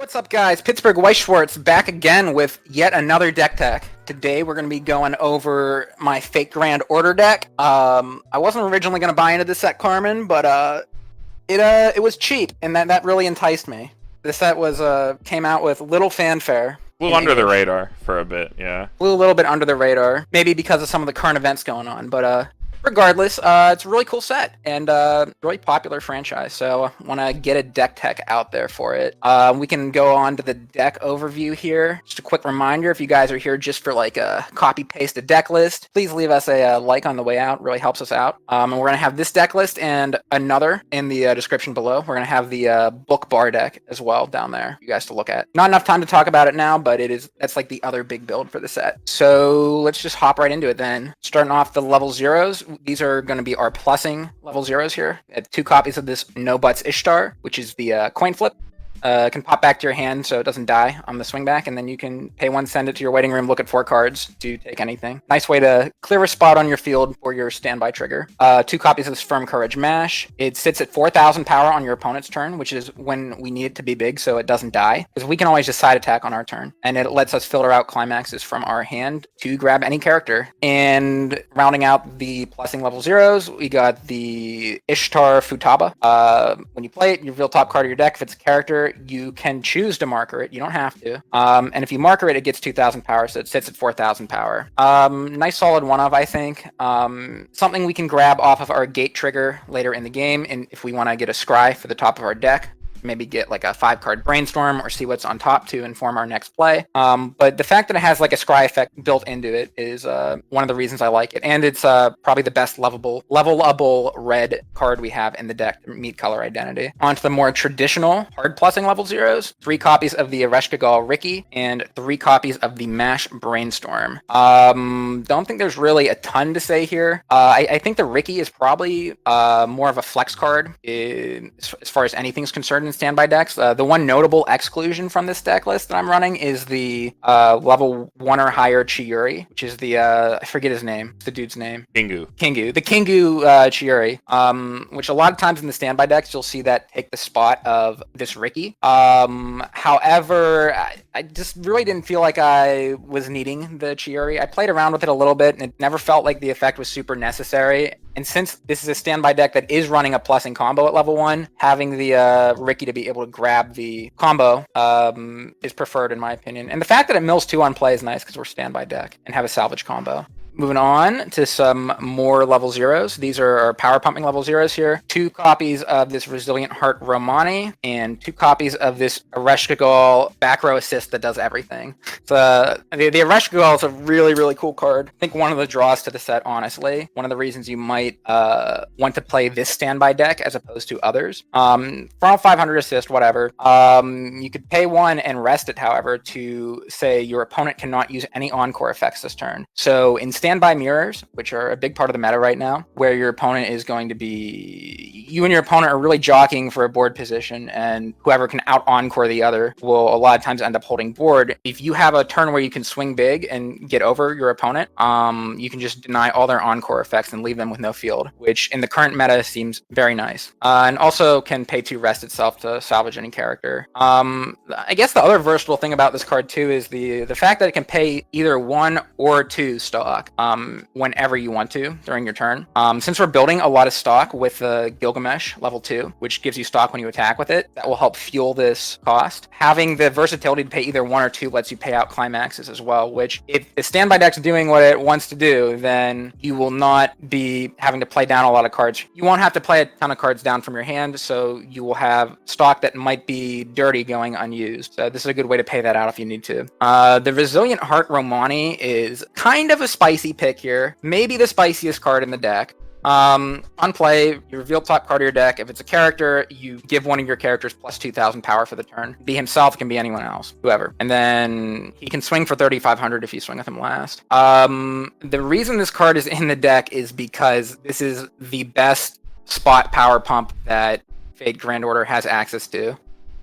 What's up, guys? Pittsburgh Weiss Schwartz back again with yet another deck tech. Today we're going to be going over my Fate Grand Order deck. I wasn't originally going to buy into this set, Carmen, but it was cheap, and that really enticed me. This set was came out with little fanfare. Flew under the radar for a bit, yeah. Flew a little bit under the radar, maybe because of some of the current events going on, but regardless, it's a really cool set and really popular franchise, so I want to get a deck tech out there for it. We can go on to the deck overview here. Just a quick reminder, if you guys are here just for like a copy-paste a deck list, please leave us a like on the way out. It really helps us out. And we're going to have this deck list and another in the description below. We're going to have the book bar deck as well down there for you guys to look at. Not enough time to talk about it now, but that's like the other big build for the set. So let's just hop right into it then. Starting off the level zeros. These are going to be our plussing level zeros here. I have 2 copies of this No Butts Ishtar, which is the coin flip. It can pop back to your hand so it doesn't die on the swing back, and then you can pay 1, send it to your waiting room, look at 4 cards to take anything. Nice way to clear a spot on your field for your standby trigger. 2 copies of this Firm Courage Mash. It sits at 4,000 power on your opponent's turn, which is when we need it to be big so it doesn't die, because we can always just side attack on our turn, and it lets us filter out climaxes from our hand to grab any character. And rounding out the plussing level zeros, we got the Ishtar Futaba. When you play it, you reveal top card of your deck. If it's a character, you can choose to marker it. You don't have to. And if you marker it, it gets 2,000 power, so it sits at 4,000 power. Nice solid one of, I think. Something we can grab off of our gate trigger later in the game, and if we want to get a scry for the top of our deck, maybe get like a 5-card brainstorm or see what's on top to inform our next play. But the fact that it has like a scry effect built into it is one of the reasons I like it. And it's probably the best levelable red card we have in the deck to meet color identity. On to the more traditional hard plussing level zeros. 3 copies of the Ereshkigal Ricky and 3 copies of the Mash Brainstorm. Don't think there's really a ton to say here. I think the Ricky is probably more of a flex card as far as anything's concerned in standby decks. The one notable exclusion from this deck list that I'm running is the level 1 or higher Chiyuri, which is the I forget his name, the dude's name. Kingu. The Kingu Chiyuri, which a lot of times in the standby decks you'll see that take the spot of this Ricky. However, I just really didn't feel like I was needing the Chiyuri. I played around with it a little bit and it never felt like the effect was super necessary. And since this is a standby deck that is running a plussing combo at level 1, having the Ricky to be able to grab the combo is preferred in my opinion. And the fact that it mills 2 on play is nice because we're standby deck and have a salvage combo. Moving on to some more level zeros. These are our power pumping level zeros here. 2 copies of this Resilient Heart Romani and 2 copies of this Ereshkigal back row assist that does everything. So the Ereshkigal is a really, really cool card. I think one of the draws to the set, honestly. One of the reasons you might want to play this standby deck as opposed to others. For all 500 assist, whatever. You could pay 1 and rest it, however, to say your opponent cannot use any encore effects this turn. So in standby mirrors, which are a big part of the meta right now, where your opponent is going to be... You and your opponent are really jockeying for a board position, and whoever can out-encore the other will a lot of times end up holding board. If you have a turn where you can swing big and get over your opponent, you can just deny all their encore effects and leave them with no field, which in the current meta seems very nice. And also can pay 2 rest itself to salvage any character. I guess the other versatile thing about this card too is the fact that it can pay either 1 or 2 stock whenever you want to during your turn. Since we're building a lot of stock with the Gilgamesh level 2, which gives you stock when you attack with it, that will help fuel this cost. Having the versatility to pay either 1 or 2 lets you pay out climaxes as well, which if the standby deck's doing what it wants to do, then you will not be having to play down a lot of cards. You won't have to play a ton of cards down from your hand, so you will have stock that might be dirty going unused. So this is a good way to pay that out if you need to. The Resilient Heart Romani is kind of a spicy pick here. Maybe the spiciest card in the deck. On play, you reveal top card of your deck. If it's a character, you give one of your characters plus 2,000 power for the turn. Be himself, can be anyone else, whoever. And then he can swing for 3,500 if you swing with him last. The reason this card is in the deck is because this is the best spot power pump that Fate Grand Order has access to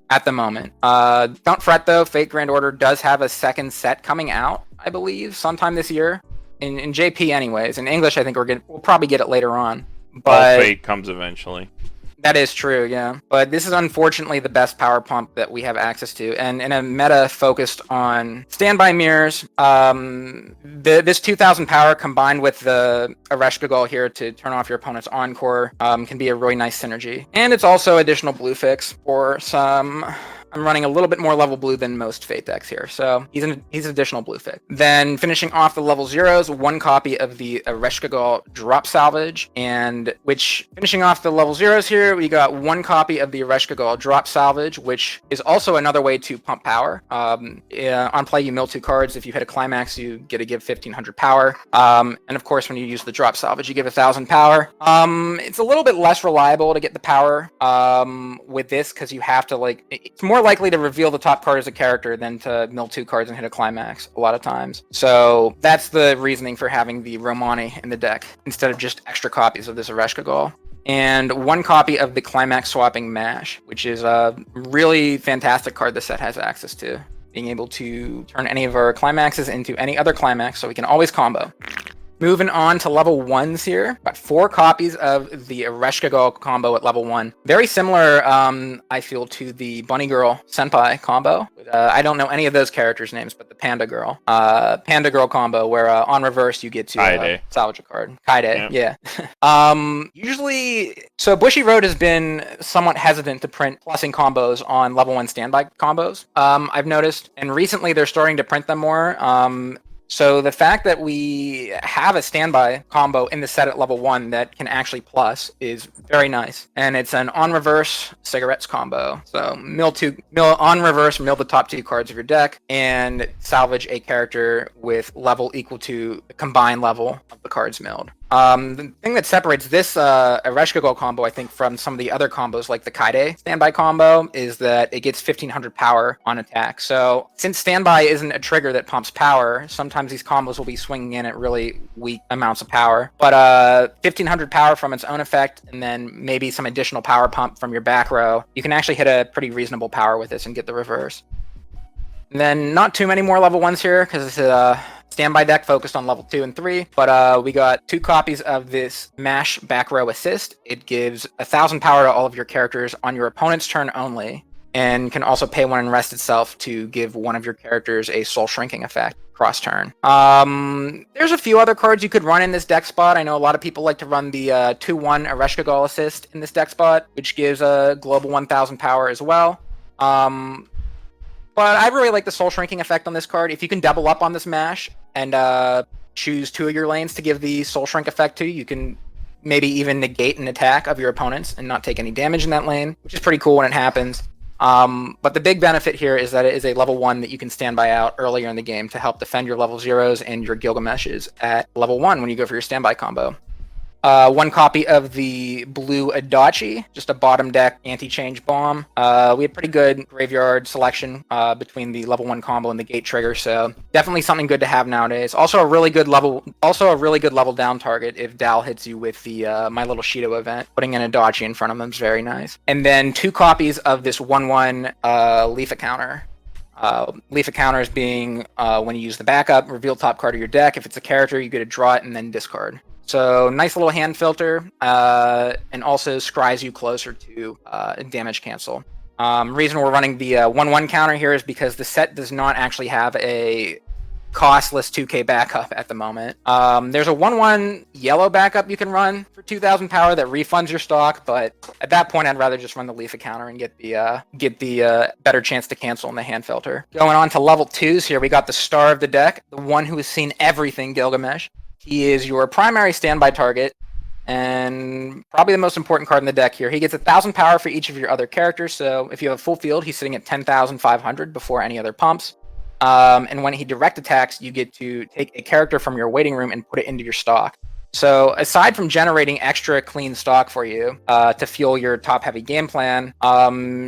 at the moment. Don't fret though, Fate Grand Order does have a second set coming out, I believe, sometime this year. In JP anyways. In English, I think we'll probably get it later on. But All Fate comes eventually. That is true, yeah. But this is unfortunately the best power pump that we have access to. And in a meta focused on standby mirrors, this 2000 power combined with the Ereshkigal here to turn off your opponent's Encore can be a really nice synergy. And it's also additional blue fix for some... I'm running a little bit more level blue than most Fate decks here, so he's an additional blue fix. Then finishing off the level zeros, one copy of the Ereshkigal Drop Salvage, and which finishing off the level zeros here, we got one copy of the Ereshkigal Drop Salvage, which is also another way to pump power. On play, you mill 2 cards. If you hit a climax, you get to give 1500 power. And of course, when you use the Drop Salvage, you give 1000 power. It's a little bit less reliable to get the power with this because you have to it's more likely to reveal the top card as a character than to mill 2 cards and hit a climax a lot of times. So that's the reasoning for having the Romani in the deck instead of just extra copies of this Ereshkigal. And one copy of the Climax Swapping Mash, which is a really fantastic card the set has access to. Being able to turn any of our climaxes into any other climax so we can always combo. Moving on to level 1s here. Got 4 copies of the Ereshkigal combo at level 1. Very similar, I feel, to the Bunny Girl Senpai combo. I don't know any of those characters' names, but the Panda Girl. Panda Girl combo, where on reverse you get to salvage a card. Kaide, yeah. Usually... So Bushy Road has been somewhat hesitant to print plussing combos on level 1 standby combos, I've noticed. And recently they're starting to print them more. So the fact that we have a standby combo in the set at level 1 that can actually plus is very nice. And it's an on-reverse cigarettes combo. So mill on reverse, mill the top 2 cards of your deck, and salvage a character with level equal to the combined level of the cards milled. The thing that separates this Ereshkigal combo, I think, from some of the other combos, like the Kaide standby combo, is that it gets 1500 power on attack. So since standby isn't a trigger that pumps power, sometimes these combos will be swinging in at really weak amounts of power. But 1500 power from its own effect, and then maybe some additional power pump from your back row, you can actually hit a pretty reasonable power with this and get the reverse. And then not too many more level 1s here, because it's a standby deck focused on level 2 and 3, but we got 2 copies of this Mash Back Row Assist. It gives 1000 power to all of your characters on your opponent's turn only, and can also pay 1 and rest itself to give one of your characters a soul shrinking effect cross turn. There's a few other cards you could run in this deck spot. I know a lot of people like to run the 2-1 Ereshkigal Assist in this deck spot, which gives a global 1000 power as well. But I really like the soul shrinking effect on this card. If you can double up on this Mash and choose 2 of your lanes to give the soul shrink effect to, you can maybe even negate an attack of your opponents and not take any damage in that lane, which is pretty cool when it happens. But the big benefit here is that it is a level 1 that you can standby out earlier in the game to help defend your level 0s and your Gilgameshes at level 1 when you go for your standby combo. 1 copy of the blue Adachi, just a bottom deck anti-change bomb. We had pretty good graveyard selection between the level 1 combo and the gate trigger, so definitely something good to have nowadays. Also a really good level down target if Dal hits you with the My Little Shido event. Putting an Adachi in front of them is very nice. And then 2 copies of this 1/1 Leaf Counter. Leaf counters being when you use the backup, reveal top card of your deck. If it's a character, you get to draw it and then discard. So nice little hand filter, and also scries you closer to damage cancel. Reason we're running the 1/1 counter here is because the set does not actually have a costless 2k backup at the moment. There's a 1/1 yellow backup you can run for 2000 power that refunds your stock, but at that point I'd rather just run the Leaf counter and get the better chance to cancel in the hand filter. Going on to level 2s here, we got the star of the deck, the one who has seen everything, Gilgamesh. He is your primary standby target, and probably the most important card in the deck here. He gets 1000 power for each of your other characters, so if you have a full field, he's sitting at 10,500 before any other pumps. And when he direct attacks, you get to take a character from your waiting room and put it into your stock. So aside from generating extra clean stock for you to fuel your top-heavy game plan,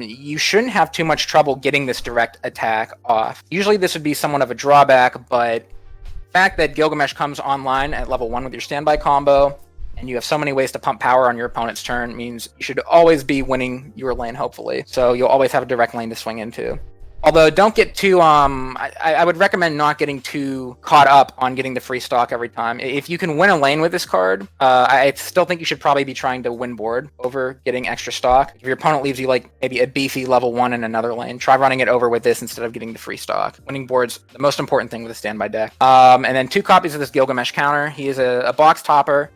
you shouldn't have too much trouble getting this direct attack off. Usually this would be somewhat of a drawback, but the fact that Gilgamesh comes online at level 1 with your standby combo, and you have so many ways to pump power on your opponent's turn, means you should always be winning your lane, hopefully. So you'll always have a direct lane to swing into. Although don't get too I would recommend not getting too caught up on getting the free stock every time. If you can win a lane with this card, I still think you should probably be trying to win board over getting extra stock. If your opponent leaves you like maybe a beefy level 1 in another lane, try running it over with this instead of getting the free stock. Winning board's the most important thing with a standby deck. And then 2 copies of this Gilgamesh counter. He is a box topper,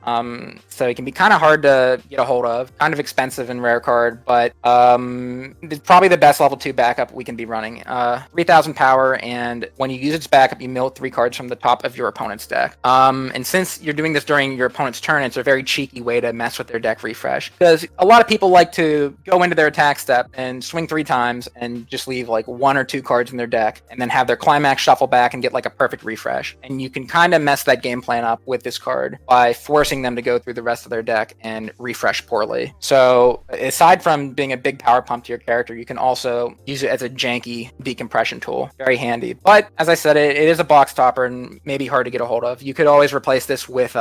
so he can be kind of hard to get a hold of, kind of expensive and rare card, but it's probably the best level 2 backup we can be running. 3,000 power, and when you use its backup, you mill 3 cards from the top of your opponent's deck. And since you're doing this during your opponent's turn, it's a very cheeky way to mess with their deck refresh, because a lot of people like to go into their attack step and swing 3 times and just leave like 1 or 2 cards in their deck, and then have their climax shuffle back and get like a perfect refresh. And you can kind of mess that game plan up with this card by forcing them to go through the rest of their deck and refresh poorly. So aside from being a big power pump to your character, you can also use it as a janky decompression tool. Very handy. But as I said, it is a box topper and maybe hard to get a hold of. You could always replace this with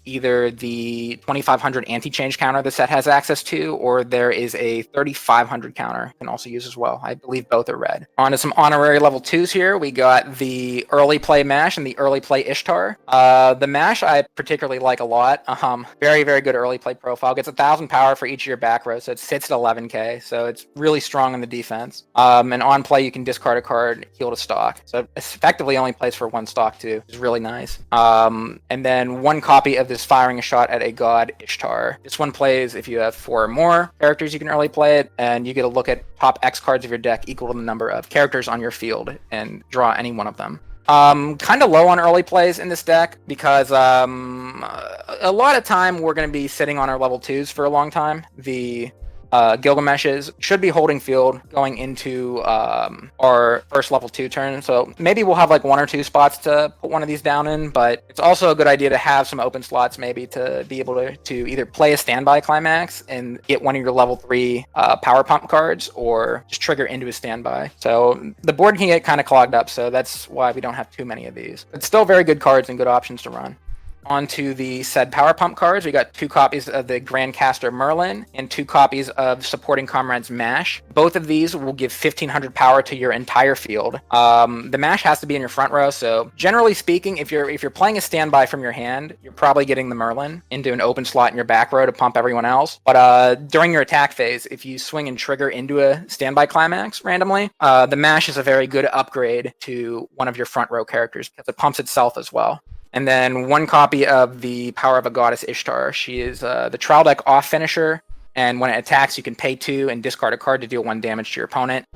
either the 2500 anti-change counter the set has access to, or there is a 3500 counter you can also use as well. I believe both are red. On to some honorary level 2s here. We got the early play Mash and the early play Ishtar. The Mash I particularly like a lot. Very, very good early play profile. Gets 1,000 power for each of your back rows, so it sits at 11k, so it's really strong in the defense. And on play, you can discard a card, heal to stock. So it effectively only plays for 1 stock too, which is really nice. And then 1 copy of this firing a shot at a god Ishtar. This one plays if you have 4 or more characters, you can early play it, and you get a look at top X cards of your deck equal to the number of characters on your field and draw any one of them. Kind of low on early plays in this deck because a lot of time we're going to be sitting on our level 2s for a long time. The Gilgameshes should be holding field going into our first level 2 turn, so maybe we'll have like 1 or 2 spots to put one of these down in, but it's also a good idea to have some open slots maybe to be able to either play a standby climax and get one of your level 3 power pump cards, or just trigger into a standby. So the board can get kind of clogged up, so that's why we don't have too many of these. It's still very good cards and good options to run. Onto the said power pump cards, we got 2 copies of the Grandcaster Merlin and 2 copies of Supporting Comrades Mash. Both of these will give 1,500 power to your entire field. The Mash has to be in your front row, so generally speaking, if you're playing a standby from your hand, you're probably getting the Merlin into an open slot in your back row to pump everyone else. But during your attack phase, if you swing and trigger into a standby climax randomly, the Mash is a very good upgrade to one of your front row characters because it pumps itself as well. And then 1 copy of the Power of a Goddess Ishtar. She is the trial deck off finisher, and when it attacks, you can pay 2 and discard a card to deal 1 damage to your opponent.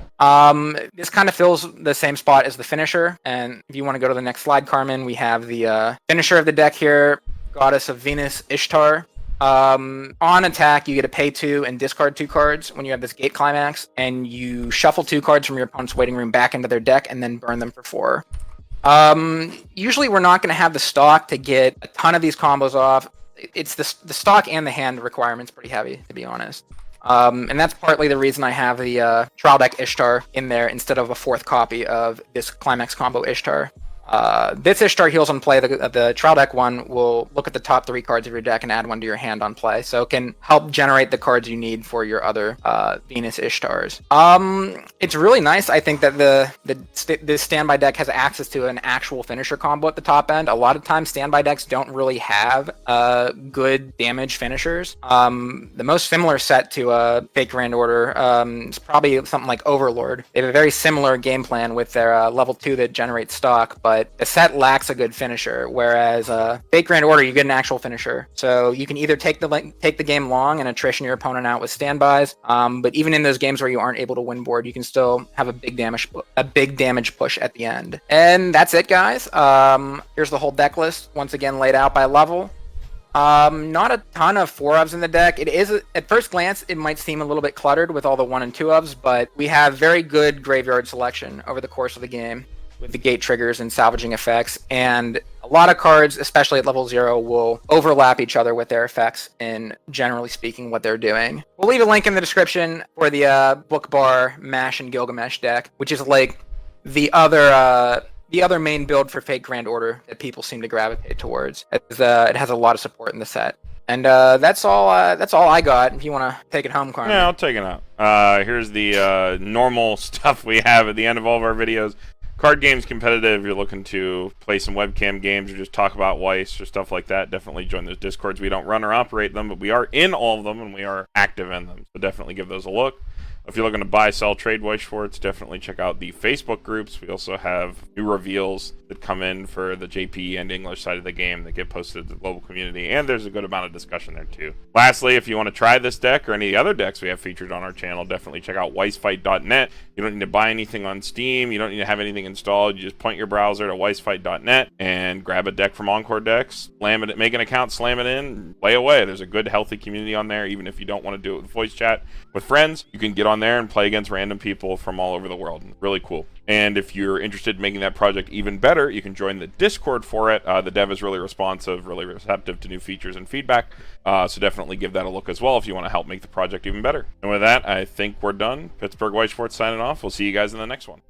This kind of fills the same spot as the finisher, and if you want to go to the next slide, Carmen, we have the finisher of the deck here, Goddess of Venus Ishtar. On attack, you get to pay 2 and discard 2 cards when you have this gate climax, and you shuffle 2 cards from your opponent's waiting room back into their deck and then burn them for 4. Usually we're not going to have the stock to get a ton of these combos off. It's the stock and the hand requirement's pretty heavy, to be honest. And that's partly the reason I have the trial deck Ishtar in there instead of a 4th copy of this climax combo Ishtar. This Ishtar heals on play. The trial deck one will look at the top 3 cards of your deck and add 1 to your hand on play, so it can help generate the cards you need for your other Venus Ishtars. It's really nice. I think that this standby deck has access to an actual finisher combo at the top end. A lot of times standby decks don't really have good damage finishers. The most similar set to Fake Grand Order is probably something like Overlord. They have a very similar game plan with their level 2 that generates stock, but the set lacks a good finisher, whereas Fake Grand Order, you get an actual finisher. So you can either take the game long and attrition your opponent out with standbys, but even in those games where you aren't able to win board, you can still have a big damage push at the end. And that's it, guys. Here's the whole deck list, once again laid out by level. Not a ton of 4-ofs in the deck. It is, at first glance, it might seem a little bit cluttered with all the 1 and 2-ofs, but we have very good graveyard selection over the course of the game, with the gate triggers and salvaging effects, and a lot of cards, especially at level 0, will overlap each other with their effects in, generally speaking, what they're doing. We'll leave a link in the description for the Book Bar Mash and Gilgamesh deck, which is like the other main build for Fake Grand Order that people seem to gravitate towards. It has a lot of support in the set. And that's all I got. If you want to take it home, Carmen. Yeah, I'll take it out. Here's the normal stuff we have at the end of all of our videos. Card games competitive, you're looking to play some webcam games or just talk about Weiss or stuff like that, definitely join those Discords. We don't run or operate them, but we are in all of them and we are active in them. So definitely give those a look. If you're looking to buy, sell, trade Weiss Schwartz, definitely check out the Facebook groups. We also have new reveals that come in for the JP and English side of the game that get posted to the global community, and there's a good amount of discussion there too. Lastly, if you want to try this deck or any other decks we have featured on our channel, definitely check out weissfight.net. You don't need to buy anything on Steam. You don't need to have anything installed. You just point your browser to weissfight.net and grab a deck from Encore Decks, slam it, make an account, slam it in, play away. There's a good, healthy community on there. Even if you don't want to do it with voice chat with friends, you can get on there and play against random people from all over the world. Really cool. And if you're interested in making that project even better, you can join the Discord for it. The dev is really responsive, really receptive to new features and feedback. So definitely give that a look as well if you want to help make the project even better. And with that, I think we're done. Pittsburgh Weiss Schwartz signing off. We'll see you guys in the next one.